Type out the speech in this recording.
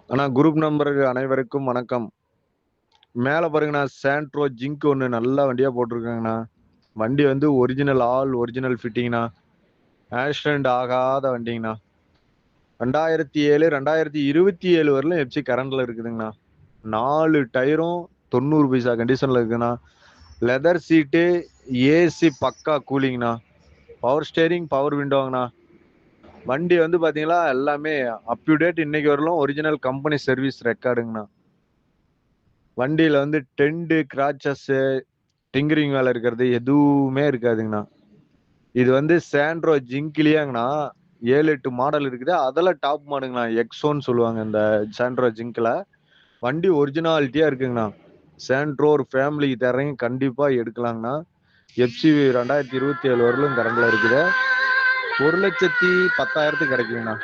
ஆனா குரூப் நம்பர்கள் அனைவருக்கும் வணக்கம். மேல பாருங்கண்ணா, சாண்ட்ரோ ஜிங்க் ஒன்று நல்ல வண்டியா போட்டிருக்காங்கண்ணா. வண்டி வந்து ஒரிஜினல் ஒரிஜினல் ஃபிட்டிங்ண்ணா. ஆக்சிடென்ட் ஆகாத வண்டிங்கண்ணா. 2007 2027 வரலும் எஃப்சி கரண்ட்ல இருக்குதுங்கண்ணா. 4 டயரும் 90 பைசா கண்டிஷன்ல இருக்குண்ணா. லெதர் சீட்டு, ஏசி பக்கா கூலிங்ண்ணா. பவர் ஸ்டேரிங், பவர் விண்டோங்கண்ணா. வண்டி வந்து பாத்தீங்களா எல்லாமே அப் டு டேட் இன்னைக்கு வரலும் ஒரிஜினல் கம்பெனி சர்வீஸ் ரெக்கார்டுங்கண்ணா. வண்டியில வந்து டெண்டு கிராச்சஸ் டிங்கரிங் வேலை இருக்கிறது எதுவுமே இருக்காதுங்கண்ணா. இது வந்து சாண்ட்ரோ ஜிங்க்லியாங்கண்ணா. 7-8 மாடல் இருக்குது. அதெல்லாம் டாப் மாடுங்கண்ணா. எக்ஸோன்னு சொல்லுவாங்க இந்த சாண்ட்ரோ ஜிங்க்ல. வண்டி ஒரிஜினாலிட்டியா இருக்குங்கண்ணா. சாண்ட்ரோ ஒரு ஃபேமிலிக்கு தரேன், கண்டிப்பா எடுக்கலாங்கண்ணா. எஃப்சி 2027 வரலும் கரண்ட்ல இருக்குது. 1,10,10,000 கிடைக்குங்கண்ணா.